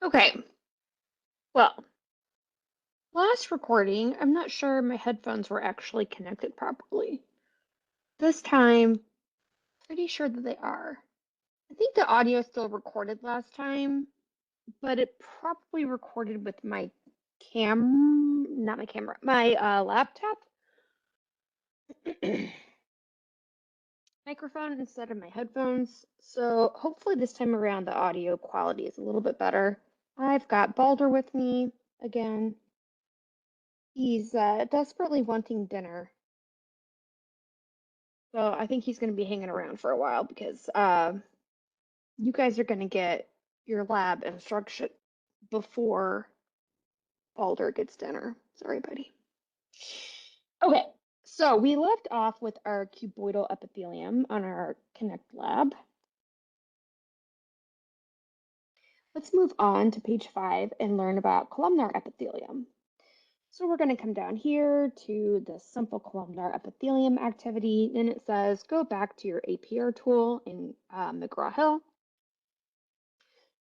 Okay, well, last recording, I'm not sure my headphones were actually connected properly. This time, pretty sure that they are. I think the audio still recorded last time, but it probably recorded with my not my camera, my laptop microphone instead of my headphones. So hopefully this time around the audio quality is a little bit better. I've got Balder with me again. He's desperately wanting dinner. So I think he's going to be hanging around for a while because you guys are going to get your lab instruction before Balder gets dinner. Sorry, buddy. Okay, so we left off with our cuboidal epithelium on our Connect lab. Let's move on to page 5 and learn about columnar epithelium. So we're going to come down here to the simple columnar epithelium activity, and it says go back to your APR tool in McGraw-Hill.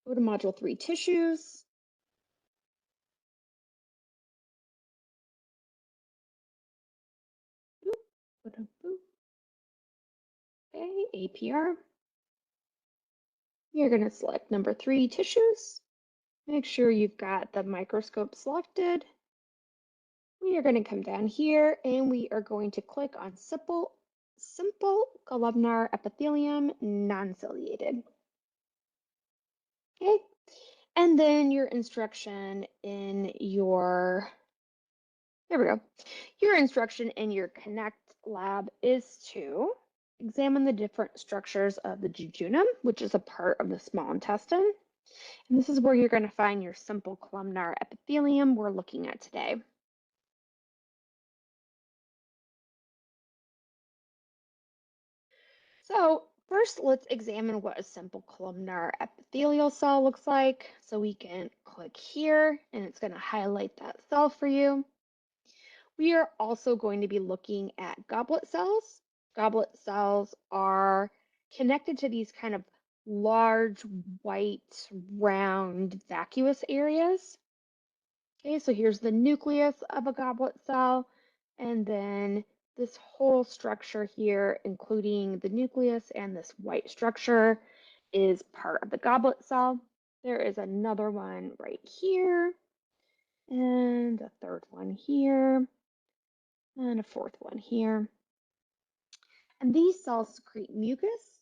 Go to Module 3, Tissues. Okay, APR. You're going to select number 3, Tissues. Make sure you've got the microscope selected. We are going to come down here and we are going to click on simple columnar epithelium, non-ciliated. Okay, and then your instruction in your, there we go. Your instruction in your Connect lab is to examine the different structures of the jejunum, which is a part of the small intestine. And this is where you're going to find your simple columnar epithelium we're looking at today. So first, let's examine what a simple columnar epithelial cell looks like. So we can click here, and it's going to highlight that cell for you. We are also going to be looking at goblet cells. Goblet cells are connected to these kind of large, white, round, vacuous areas. Okay, so here's the nucleus of a goblet cell, and then this whole structure here, including the nucleus and this white structure, is part of the goblet cell. There is another one right here, and a third one here, and a fourth one here. And these cells secrete mucus.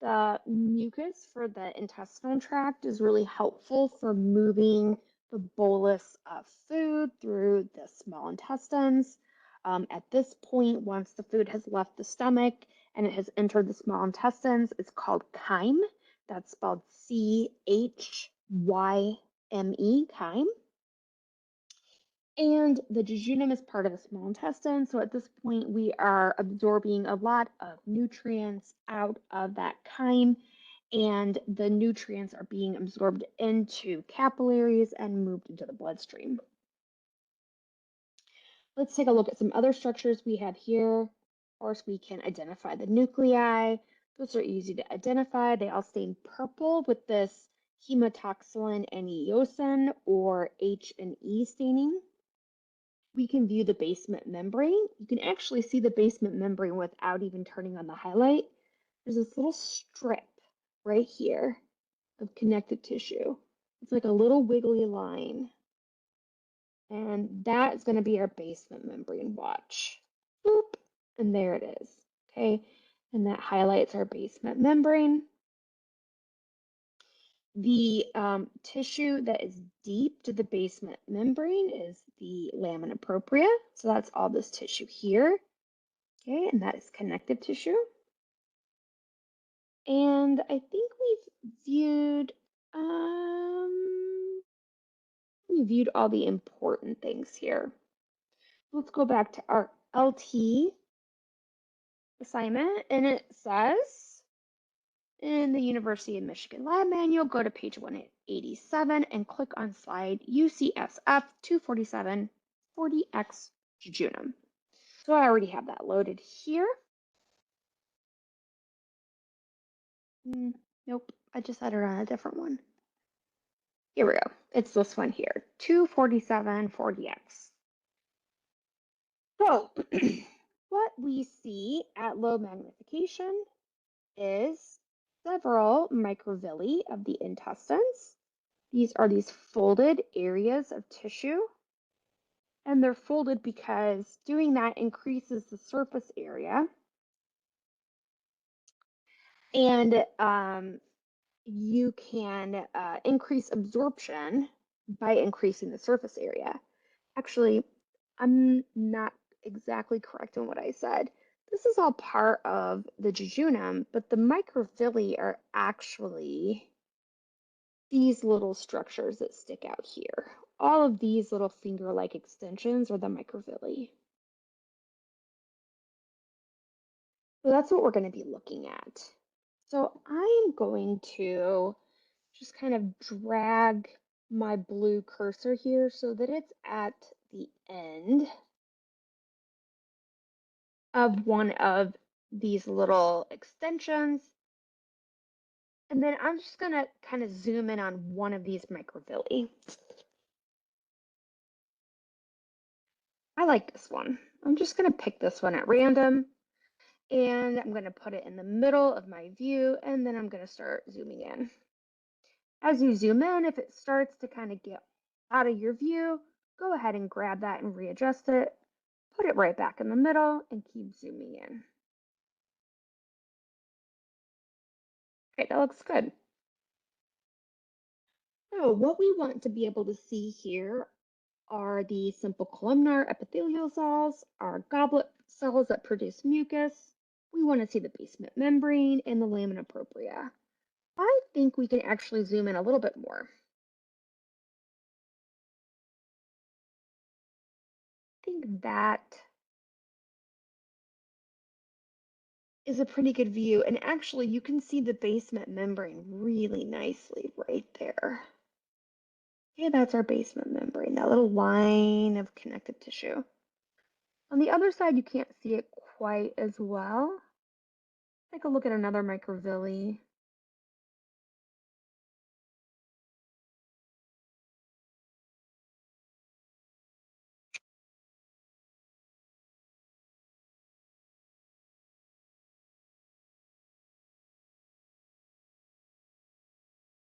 The mucus for the intestinal tract is really helpful for moving the bolus of food through the small intestines. At this point, once the food has left the stomach and it has entered the small intestines, it's called chyme. That's spelled C-H-Y-M-E, chyme. And the jejunum is part of the small intestine. So at this point, we are absorbing a lot of nutrients out of that chyme, and the nutrients are being absorbed into capillaries and moved into the bloodstream. Let's take a look at some other structures we have here. Of course, we can identify the nuclei. Those are easy to identify. They all stain purple with this hematoxylin and eosin, or H and E staining. We can view the basement membrane. You can actually see the basement membrane without even turning on the highlight. There's this little strip right here of connective tissue. It's like a little wiggly line. And that is going to be our basement membrane. Watch. Boop. And there it is. Okay. And that highlights our basement membrane. The tissue that is deep to the basement membrane is the lamina propria. So that's all this tissue here. Okay, and that is connective tissue. And I think we viewed all the important things here. Let's go back to our LT assignment, and it says in the University of Michigan Lab Manual, go to page 187 and click on slide UCSF 247 40X jejunum. So I already have that loaded here. Nope, I just had it on a different one. Here we go. It's this one here, 24740X. So what we see at low magnification is several microvilli of the intestines. These are these folded areas of tissue, and they're folded because doing that increases the surface area. And you can increase absorption by increasing the surface area. Actually, I'm not exactly correct in what I said. This is all part of the jejunum, but the microvilli are actually these little structures that stick out here. All of these little finger-like extensions are the microvilli. So that's what we're going to be looking at. So I am going to just kind of drag my blue cursor here so that it's at the end of one of these little extensions. And then I'm just going to kind of zoom in on one of these microvilli. I like this one. I'm just going to pick this one at random, and I'm going to put it in the middle of my view, and then I'm going to start zooming in. As you zoom in, if it starts to kind of get out of your view, go ahead and grab that and readjust it. Put it right back in the middle and keep zooming in. Okay, that looks good. So what we want to be able to see here are the simple columnar epithelial cells, our goblet cells that produce mucus. We want to see the basement membrane and the lamina propria. I think we can actually zoom in a little bit more. I think that is a pretty good view. And actually, you can see the basement membrane really nicely right there. Okay, that's our basement membrane, that little line of connective tissue. On the other side, you can't see it quite as well. Take a look at another microvilli.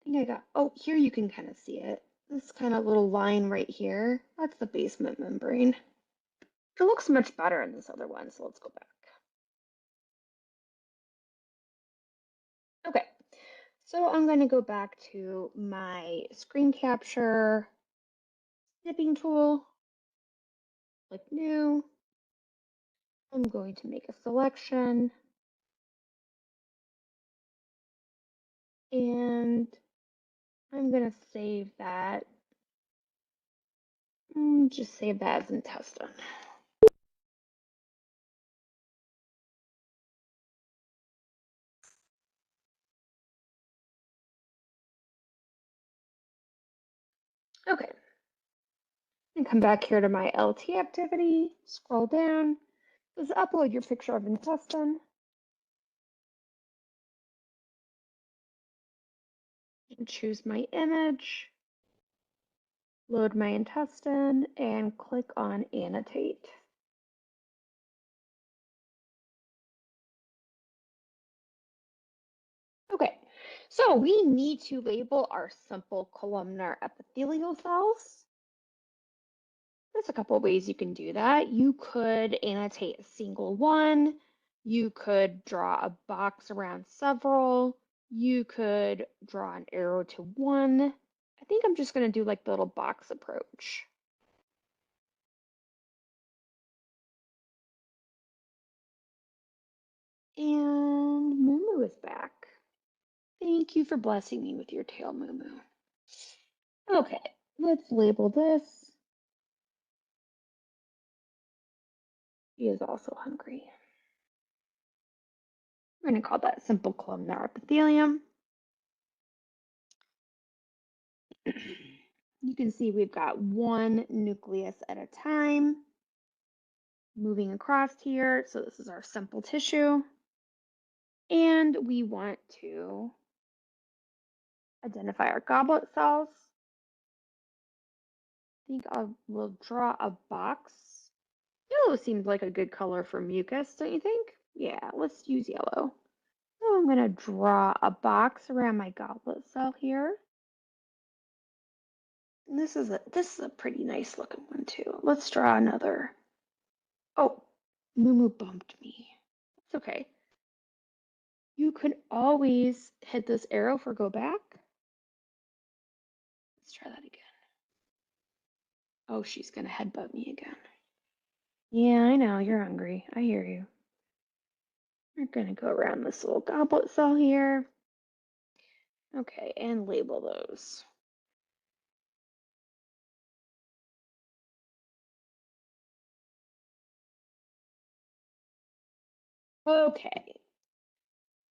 I think I got, oh, here you can kind of see it. This kind of little line right here, that's the basement membrane. It looks much better in this other one, so let's go back. Okay, so I'm going to go back to my screen capture snipping tool, click new. I'm going to make a selection, and I'm going to save that. Just save that as intestine. Okay, and come back here to my LT activity, scroll down, just upload your picture of intestine. And choose my image, load my intestine, and click on annotate. Okay, so we need to label our simple columnar epithelial cells. There's a couple of ways you can do that. You could annotate a single one. You could draw a box around several. You could draw an arrow to one. I think I'm just going to do like the little box approach. And Moo is back. Thank you for blessing me with your tail, Moo. Okay, let's label this. He is also hungry. We're going to call that simple columnar epithelium. You can see we've got one nucleus at a time moving across here. So this is our simple tissue. And we want to identify our goblet cells. think we'll draw a box. Yellow seems like a good color for mucus, don't you think? Yeah, let's use yellow. So I'm going to draw a box around my goblet cell here. And this is a pretty nice looking one too. Let's draw another. Oh, Moo bumped me. It's okay. You can always hit this arrow for go back. Let's try that again. Oh, she's gonna headbutt me again. Yeah, I know, you're hungry. I hear you. We're gonna go around this little goblet cell here. Okay, and label those. Okay.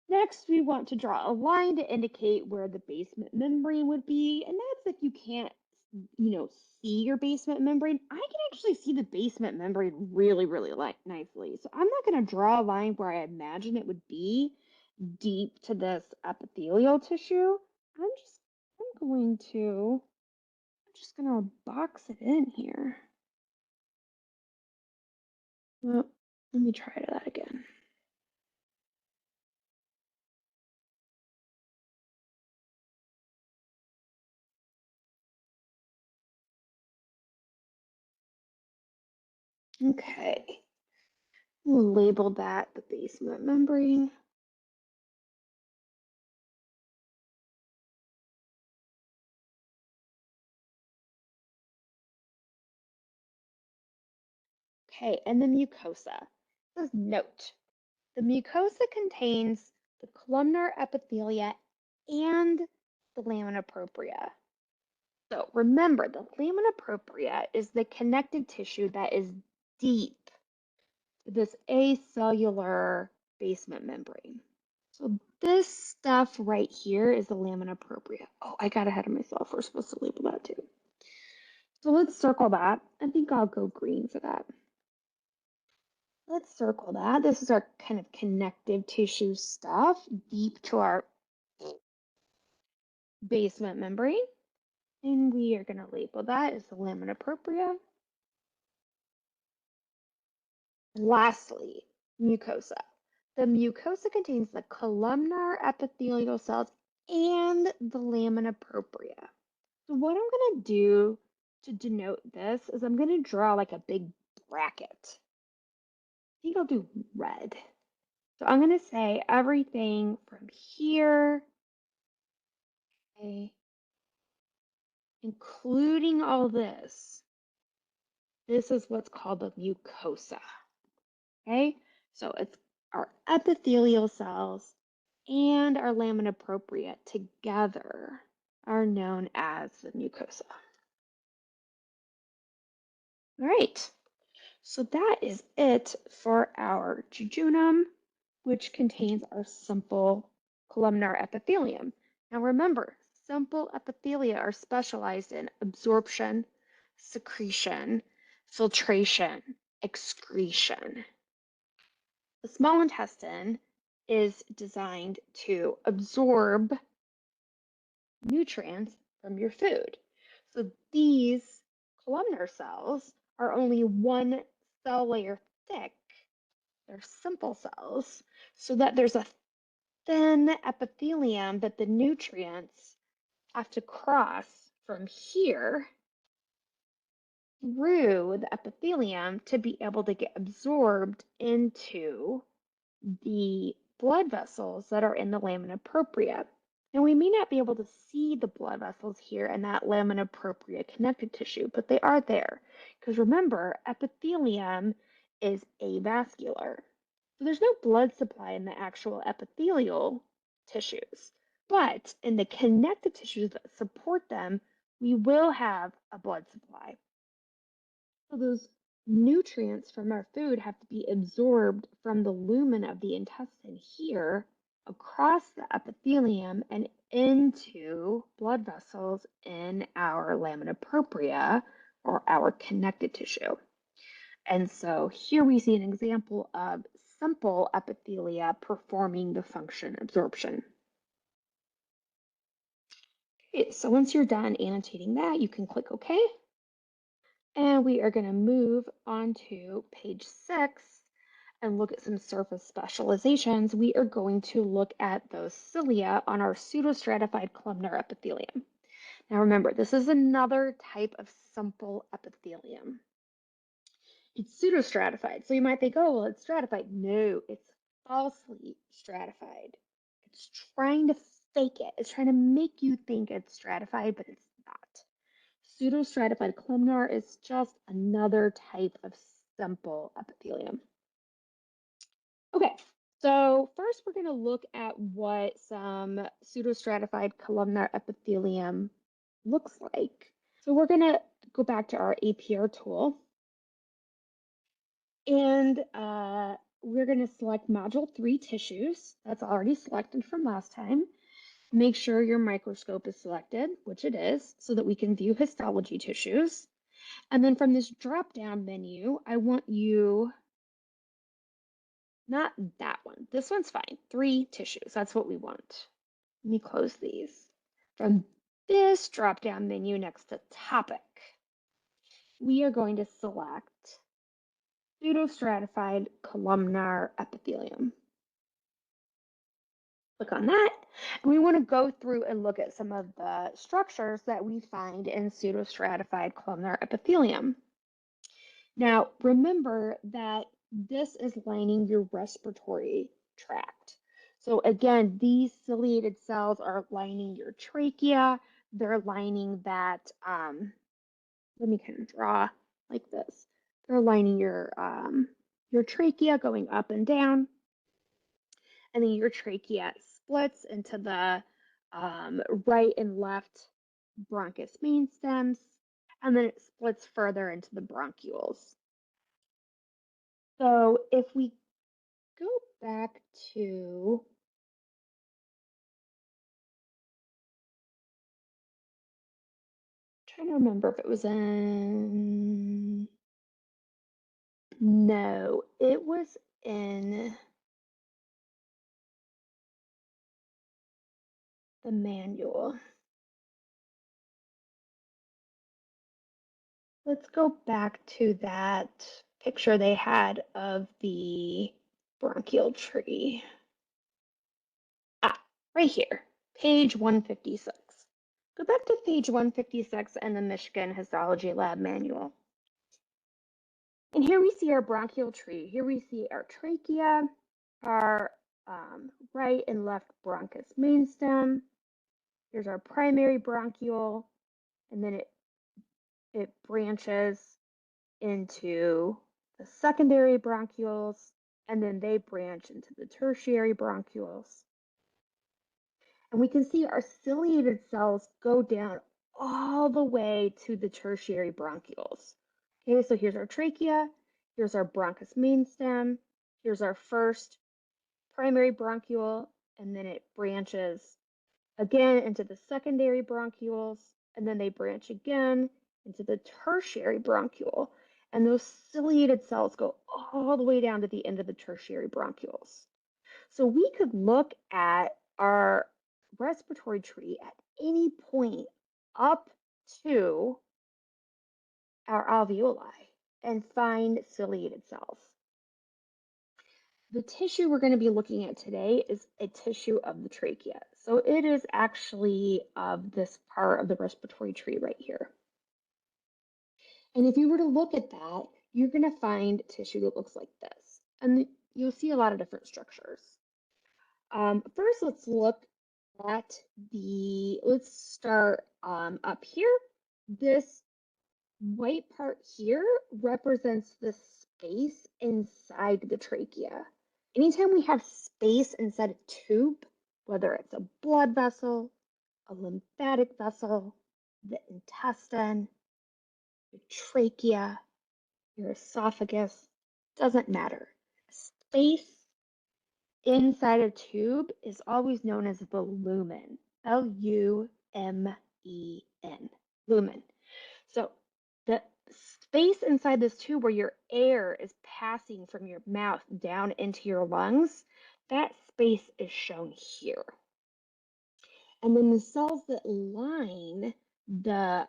Next, we want to draw a line to indicate where the basement membrane would be, and that's if you can't, see your basement membrane. I can actually see the basement membrane really, really nicely. So I'm not going to draw a line where I imagine it would be deep to this epithelial tissue. I'm just going to box it in here. Well, let me try that again. Okay. We'll label that the basement membrane. Okay, and the mucosa. It says note. The mucosa contains the columnar epithelia and the lamina propria. So remember, the lamina propria is the connective tissue that is deep to this acellular basement membrane. So this stuff right here is the lamina propria. Oh, I got ahead of myself. We're supposed to label that too. So let's circle that. I think I'll go green for that. Let's circle that. This is our kind of connective tissue stuff deep to our basement membrane. And we are going to label that as the lamina propria. Lastly, mucosa. The mucosa contains the columnar epithelial cells and the lamina propria. So what I'm going to do to denote this is I'm going to draw like a big bracket. I think I'll do red. So I'm going to say everything from here, okay, including all this. This is what's called the mucosa. Okay, so it's our epithelial cells and our lamina propria together are known as the mucosa. All right, so that is it for our jejunum, which contains our simple columnar epithelium. Now remember, simple epithelia are specialized in absorption, secretion, filtration, excretion. The small intestine is designed to absorb nutrients from your food. So these columnar cells are only one cell layer thick. They're simple cells, so that there's a thin epithelium that the nutrients have to cross from here through the epithelium to be able to get absorbed into the blood vessels that are in the lamina propria. And we may not be able to see the blood vessels here in that lamina propria connective tissue, but they are there. Because remember, epithelium is avascular. So there's no blood supply in the actual epithelial tissues. But in the connective tissues that support them, we will have a blood supply. So those nutrients from our food have to be absorbed from the lumen of the intestine here across the epithelium and into blood vessels in our lamina propria or our connective tissue. And so here we see an example of simple epithelia performing the function absorption. Okay, so once you're done annotating that, you can click OK. And we are going to move on to page 6 and look at some surface specializations. We are going to look at those cilia on our pseudostratified columnar epithelium. Now remember, this is another type of simple epithelium. It's pseudostratified. So you might think, oh, well, it's stratified. No, it's falsely stratified. It's trying to fake it. It's trying to make you think it's stratified, but it's not. Pseudostratified columnar is just another type of simple epithelium. Okay, so first we're going to look at what some pseudostratified columnar epithelium looks like. So we're going to go back to our APR tool, and we're going to select Module 3 tissues. That's already selected from last time. Make sure your microscope is selected, which it is, so that we can view histology tissues. And then from this drop-down menu, I want you, not that one, this one's fine, 3 tissues, that's what we want. Let me close these. From this drop-down menu next to topic, we are going to select pseudostratified columnar epithelium. Click on that, and we want to go through and look at some of the structures that we find in pseudostratified columnar epithelium. Now, remember that this is lining your respiratory tract. So again, these ciliated cells are lining your trachea. They're lining that, let me kind of draw like this. They're lining your trachea going up and down. And then your trachea splits into the right and left bronchus main stems, and then it splits further into the bronchioles. So if we go back to trying to remember if it was in, no, it was in the manual. Let's go back to that picture they had of the bronchial tree. Ah, right here, page 156. Go back to page 156 and the Michigan Histology Lab Manual. And here we see our bronchial tree. Here we see our trachea, our right and left bronchus main stem. Here's our primary bronchiole, and then it branches into the secondary bronchioles, and then they branch into the tertiary bronchioles. And we can see our ciliated cells go down all the way to the tertiary bronchioles. Okay, so here's our trachea, here's our bronchus main stem, here's our first primary bronchiole, and then it branches again into the secondary bronchioles, and then they branch again into the tertiary bronchiole. And those ciliated cells go all the way down to the end of the tertiary bronchioles. So we could look at our respiratory tree at any point up to our alveoli and find ciliated cells. The tissue we're going to be looking at today is a tissue of the trachea. So it is actually of this part of the respiratory tree right here. And if you were to look at that, you're going to find tissue that looks like this. And you'll see a lot of different structures. First, let's look at let's start up here. This white part here represents the space inside the trachea. Anytime we have space inside a tube, whether it's a blood vessel, a lymphatic vessel, the intestine, your trachea, your esophagus, doesn't matter. Space inside a tube is always known as the lumen, L-U-M-E-N, lumen. So the space inside this tube where your air is passing from your mouth down into your lungs, that space is shown here. And then the cells that line the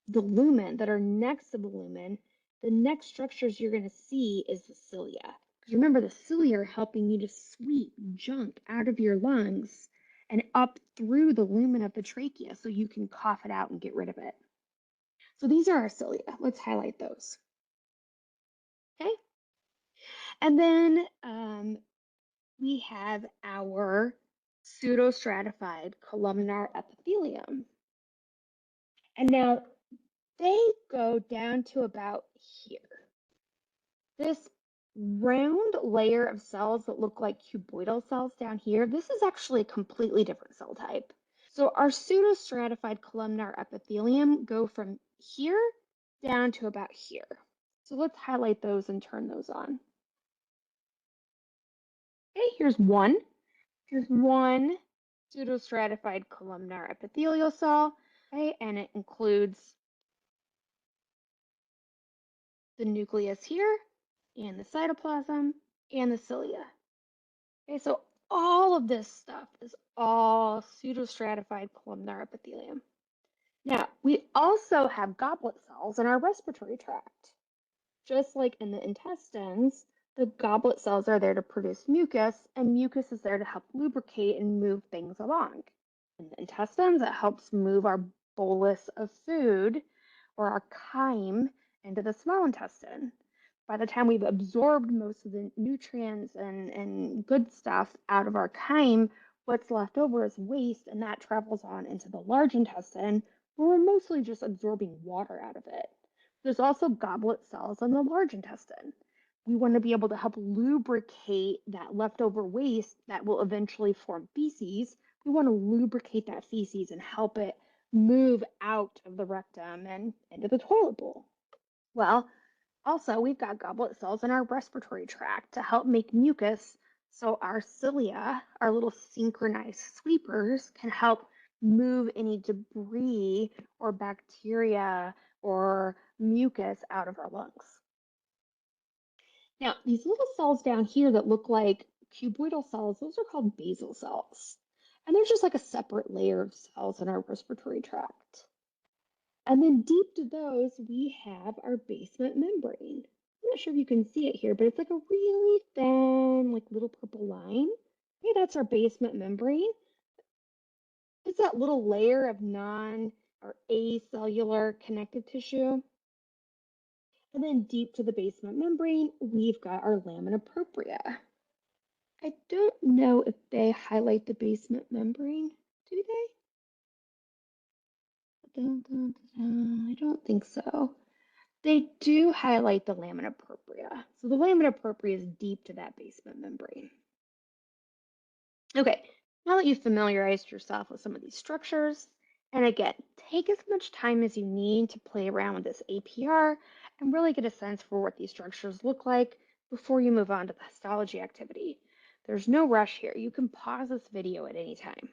the lumen that are next to the lumen, the next structures you're going to see is the cilia. Because remember, the cilia are helping you to sweep junk out of your lungs and up through the lumen of the trachea so you can cough it out and get rid of it. So these are our cilia. Let's highlight those. Okay. And then we have our pseudostratified columnar epithelium. And now they go down to about here. This round layer of cells that look like cuboidal cells down here, this is actually a completely different cell type. So our pseudostratified columnar epithelium go from here down to about here. So let's highlight those and turn those on. Okay, here's one. Here's one pseudostratified columnar epithelial cell, okay, and it includes the nucleus here, and the cytoplasm, and the cilia. Okay, so all of this stuff is all pseudostratified columnar epithelium. Now, we also have goblet cells in our respiratory tract. Just like in the intestines, the goblet cells are there to produce mucus, and mucus is there to help lubricate and move things along. In the intestines, it helps move our bolus of food or our chyme into the small intestine. By the time we've absorbed most of the nutrients and good stuff out of our chyme, what's left over is waste, and that travels on into the large intestine, where we're mostly just absorbing water out of it. There's also goblet cells in the large intestine. We want to be able to help lubricate that leftover waste that will eventually form feces. We want to lubricate that feces and help it move out of the rectum and into the toilet bowl. Well, also, we've got goblet cells in our respiratory tract to help make mucus so our cilia, our little synchronized sweepers, can help move any debris or bacteria or mucus out of our lungs. Now, these little cells down here that look like cuboidal cells, those are called basal cells. And they're just like a separate layer of cells in our respiratory tract. And then deep to those, we have our basement membrane. I'm not sure if you can see it here, but it's like a really thin, like little purple line. Okay, that's our basement membrane. It's that little layer of non or acellular connective tissue. And then deep to the basement membrane, we've got our lamina propria. I don't know if they highlight the basement membrane, do they? I don't think so. They do highlight the lamina propria. So the lamina propria is deep to that basement membrane. Okay, now that you've familiarized yourself with some of these structures, and again, take as much time as you need to play around with this APR and really get a sense for what these structures look like before you move on to the histology activity. There's no rush here. You can pause this video at any time. I'm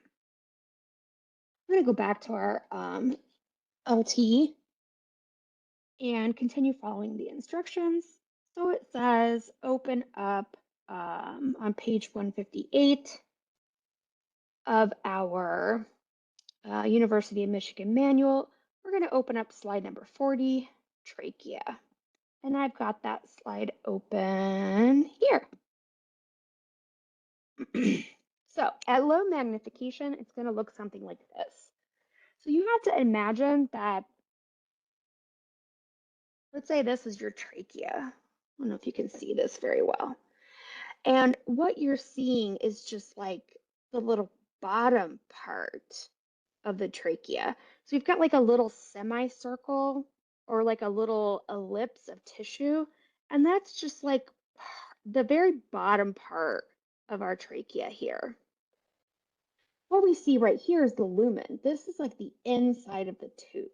going to go back to our LT and continue following the instructions. So it says open up on page 158 of our University of Michigan manual. We're going to open up slide number 40, trachea. And I've got that slide open here. So at low magnification, it's going to look something like this. So you have to imagine that, let's say this is your trachea. I don't know if you can see this very well. And what you're seeing is just like the little bottom part of the trachea. So you've got like a little semicircle or like a little ellipse of tissue. And that's just like the very bottom part of our trachea here. What we see right here is the lumen. This is like the inside of the tube.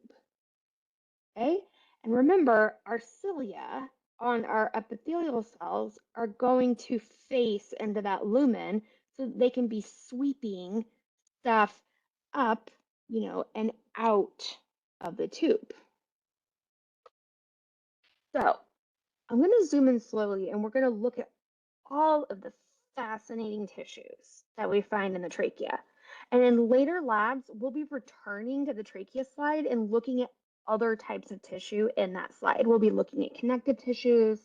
Okay? And remember, our cilia on our epithelial cells are going to face into that lumen so that they can be sweeping stuff up, and out of the tube. So I'm going to zoom in slowly and we're going to look at all of the fascinating tissues that we find in the trachea. And in later labs, we'll be returning to the trachea slide and looking at other types of tissue in that slide. We'll be looking at connective tissues,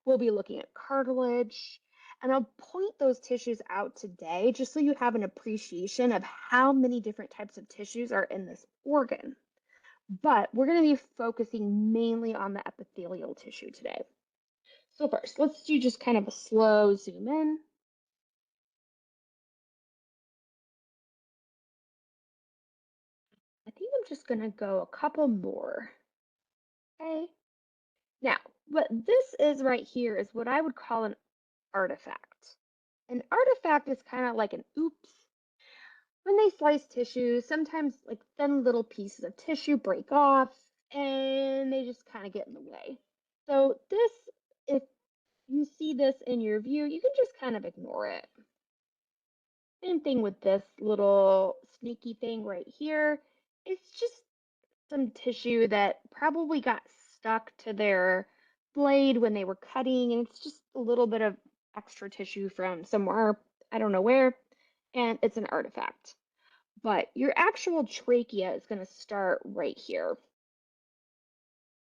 we'll be looking at cartilage, and I'll point those tissues out today just so you have an appreciation of how many different types of tissues are in this organ. But we're going to be focusing mainly on the epithelial tissue today. So first, let's do just kind of a slow zoom in. I think I'm just going to go a couple more. Okay. Now, what this is right here is what I would call an artifact. An artifact is kind of like an oops. When they slice tissue, sometimes like thin little pieces of tissue break off and they just kind of get in the way. So this, if you see this in your view, you can just kind of ignore it. Same thing with this little sneaky thing right here. It's just some tissue that probably got stuck to their blade when they were cutting, and it's just a little bit of extra tissue from somewhere, I don't know where, and it's an artifact. But your actual trachea is going to start right here.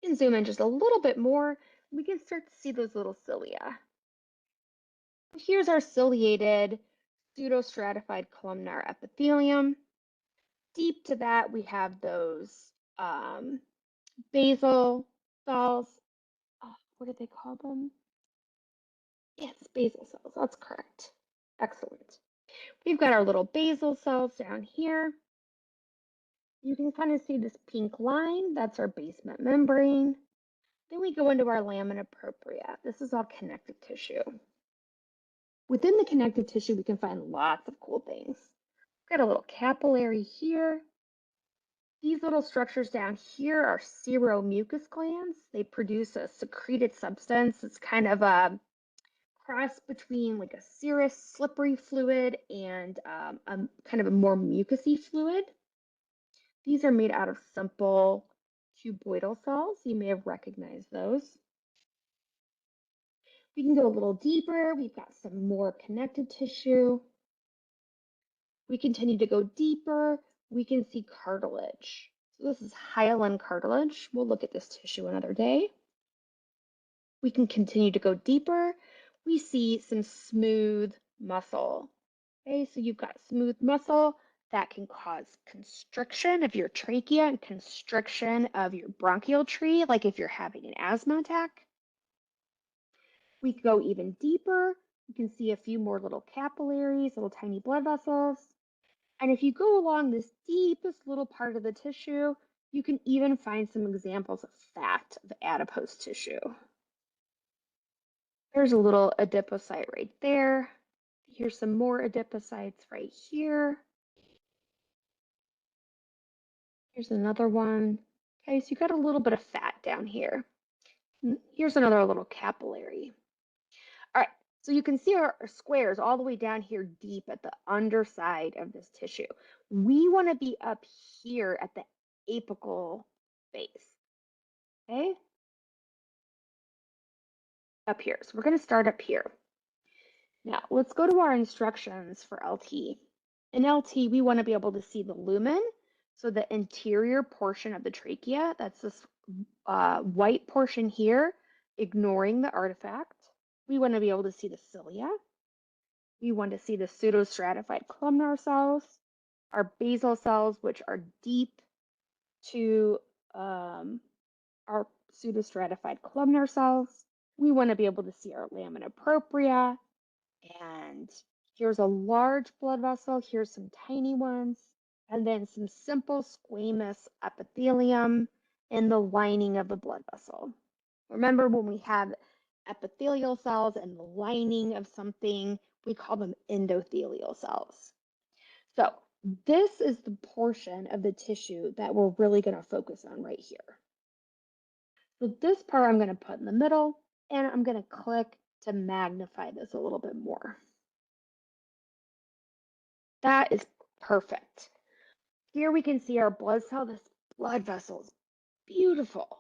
You can zoom in just a little bit more. We can start to see those little cilia. Here's our ciliated pseudostratified columnar epithelium. Deep to that, we have those basal cells. Oh, what did they call them? Yes, basal cells. That's correct. Excellent. We've got our little basal cells down here. You can kind of see this pink line. That's our basement membrane. Then we go into our lamina propria. This is all connective tissue. Within the connective tissue, we can find lots of cool things. We've got a little capillary here. These little structures down here are seromucous glands. They produce a secreted substance. It's kind of a cross between like a serous slippery fluid and kind of a more mucousy fluid. These are made out of simple cuboidal cells. You may have recognized those. We can go a little deeper. We've got some more connective tissue. We continue to go deeper. We can see cartilage. So this is hyaline cartilage. We'll look at this tissue another day. We can continue to go deeper. We see some smooth muscle. Okay, so you've got smooth muscle that can cause constriction of your trachea and constriction of your bronchial tree, like if you're having an asthma attack. We go even deeper. You can see a few more little capillaries, little tiny blood vessels. And if you go along this deepest little part of the tissue, you can even find some examples of fat, of adipose tissue. There's a little adipocyte right there. Here's some more adipocytes right here. Here's another one. Okay, so you got a little bit of fat down here. Here's another little capillary. All right, so you can see our squares all the way down here deep at the underside of this tissue. We want to be up here at the apical base. Okay? Up here. So we're going to start up here. Now, let's go to our instructions for LT. In LT, we want to be able to see the lumen, so the interior portion of the trachea. That's this white portion here, ignoring the artifact. We want to be able to see the cilia. We want to see the pseudostratified columnar cells, our basal cells, which are deep to our pseudostratified columnar cells. We want to be able to see our lamina propria. And here's a large blood vessel. Here's some tiny ones. And then some simple squamous epithelium in the lining of the blood vessel. Remember when we have epithelial cells in the lining of something, we call them endothelial cells. So this is the portion of the tissue that we're really going to focus on right here. So this part I'm going to put in the middle, and I'm going to click to magnify this a little bit more. That is perfect. Here we can see our blood cell. This blood vessel is beautiful.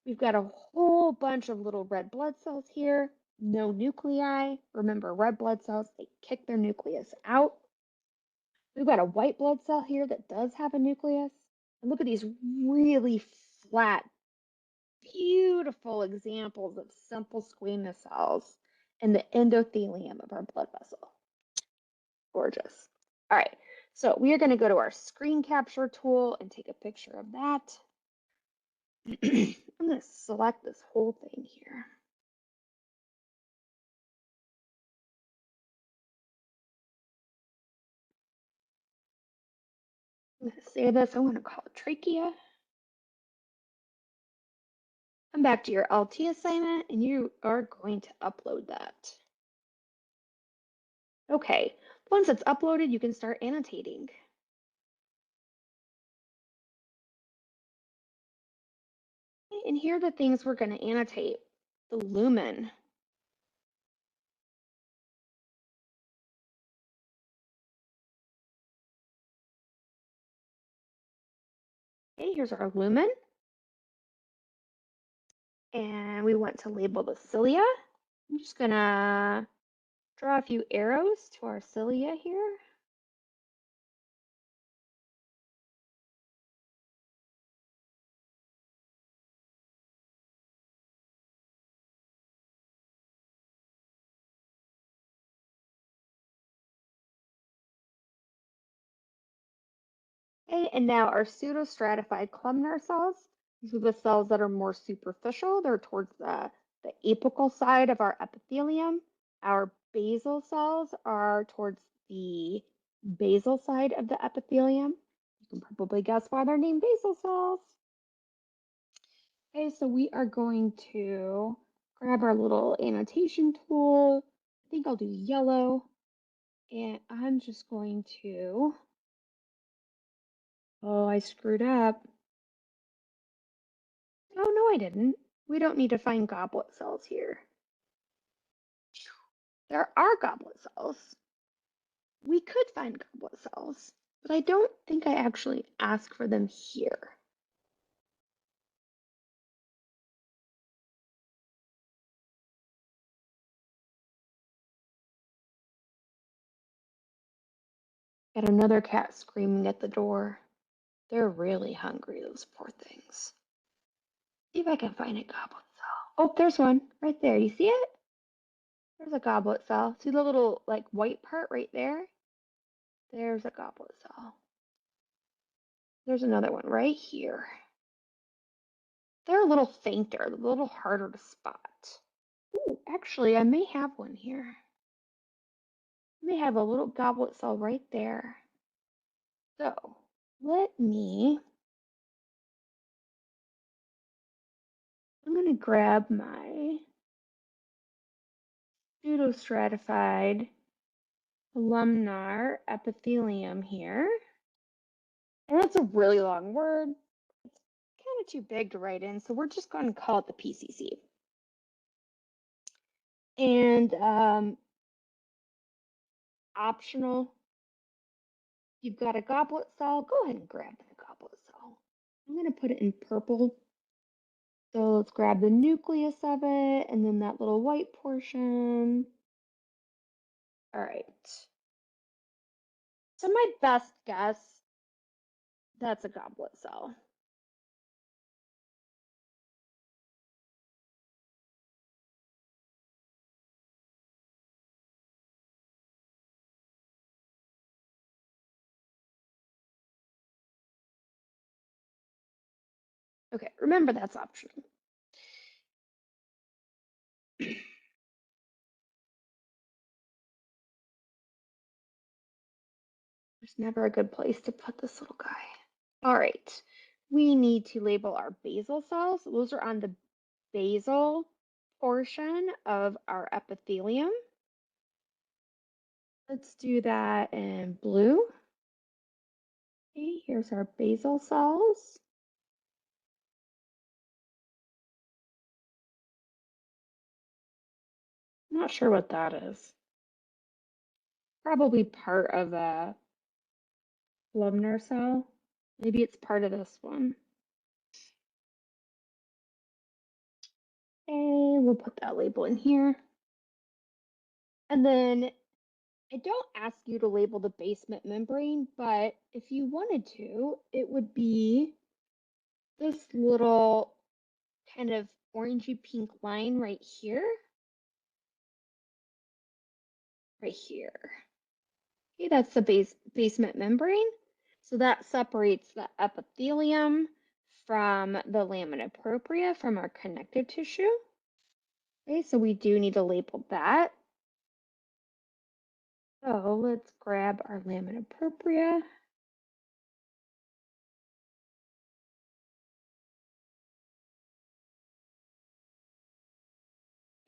We've got a whole bunch of little red blood cells here. No nuclei. Remember, red blood cells, they kick their nucleus out. We've got a white blood cell here that does have a nucleus. And look at these really flat, beautiful examples of simple squamous cells in the endothelium of our blood vessel. Gorgeous. All right, so we are going to go to our screen capture tool and take a picture of that. I'm going to select this whole thing here. I'm going to save this. I'm going to call it trachea. Come back to your LT assignment and you are going to upload that. Okay, once it's uploaded, you can start annotating. And here are the things we're going to annotate. The lumen. Okay, here's our lumen. And we want to label the cilia. I'm just going to draw a few arrows to our cilia here. Okay, and now our pseudostratified columnar cells. These are the cells that are more superficial. They're towards the apical side of our epithelium. Our basal cells are towards the basal side of the epithelium. You can probably guess why they're named basal cells. Okay, so we are going to grab our little annotation tool. I think I'll do yellow. And I'm just going to, oh, I screwed up. Oh, no, I didn't. We don't need to find goblet cells here. There are goblet cells. We could find goblet cells, but I don't think I actually asked for them here. Got another cat screaming at the door. They're really hungry, those poor things. See if I can find a goblet cell. Oh, there's one right there. You see it? There's a goblet cell. See the little like white part right there? There's a goblet cell. There's another one right here. They're a little fainter, a little harder to spot. Ooh, actually, I may have one here. I may have a little goblet cell right there. So I'm going to grab my pseudostratified columnar epithelium here. And that's a really long word. It's kind of too big to write in, so we're just going to call it the PCC. And optional, you've got a goblet cell, go ahead and grab the goblet cell. I'm going to put it in purple. So let's grab the nucleus of it and then that little white portion. All right. So my best guess, that's a goblet cell. Okay, remember that's optional. There's never a good place to put this little guy. All right, we need to label our basal cells. Those are on the basal portion of our epithelium. Let's do that in blue. Okay, here's our basal cells. Not sure what that is. Probably part of a columnar cell. Maybe it's part of this one. Okay, we'll put that label in here. And then I don't ask you to label the basement membrane, but if you wanted to, it would be this little kind of orangey pink line right here, right here. Okay, that's the basement membrane. So that separates the epithelium from the lamina propria from our connective tissue. Okay, so we do need to label that. So let's grab our lamina propria.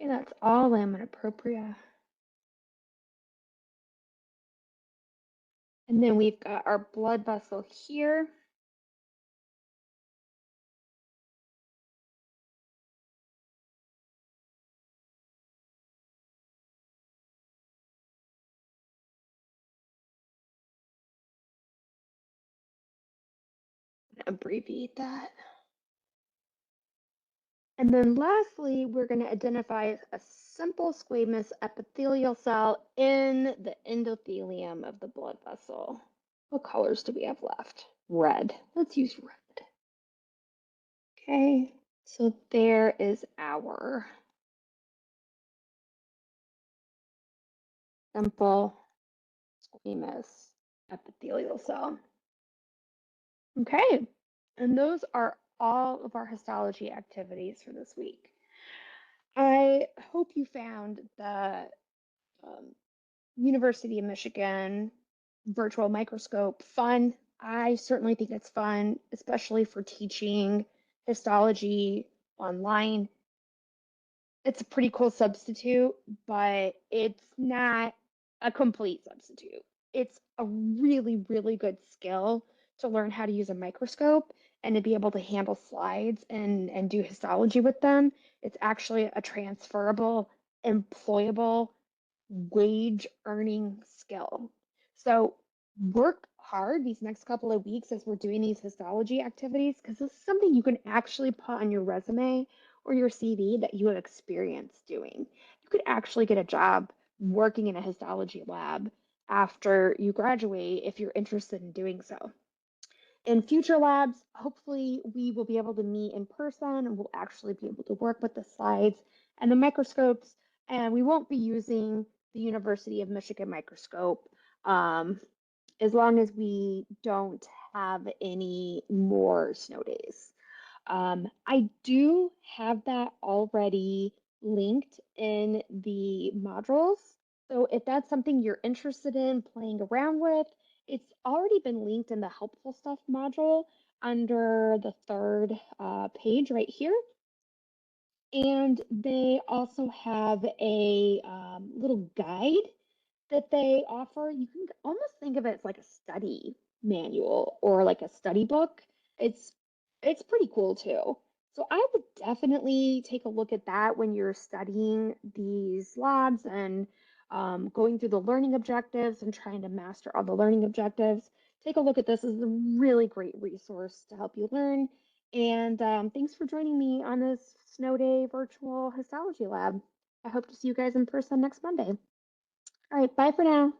Okay, that's all lamina propria. And then we've got our blood vessel here. Abbreviate that. And then lastly, we're going to identify a simple squamous epithelial cell in the endothelium of the blood vessel. What colors do we have left? Red. Let's use red. Okay, so there is our simple squamous epithelial cell. Okay, and those are all of our histology activities for this week. I hope you found the University of Michigan virtual microscope fun. I certainly think it's fun, especially for teaching histology online. It's a pretty cool substitute, but it's not a complete substitute. It's a really, really good skill to learn how to use a microscope and to be able to handle slides and do histology with them. It's actually a transferable, employable, wage earning skill. So work hard these next couple of weeks as we're doing these histology activities because this is something you can actually put on your resume or your CV that you have experience doing. You could actually get a job working in a histology lab after you graduate if you're interested in doing so. In future labs, hopefully we will be able to meet in person and we'll actually be able to work with the slides and the microscopes, and we won't be using the University of Michigan microscope as long as we don't have any more snow days. I do have that already linked in the modules. So if that's something you're interested in playing around with, it's already been linked in the helpful stuff module under the third page right here. And they also have a little guide that they offer. You can almost think of it as like a study manual or like a study book. It's pretty cool too. So I would definitely take a look at that when you're studying these labs and going through the learning objectives and trying to master all the learning objectives. Take a look at this as a really great resource to help you learn. And thanks for joining me on this snow day virtual histology lab. I hope to see you guys in person next Monday. All right, bye for now.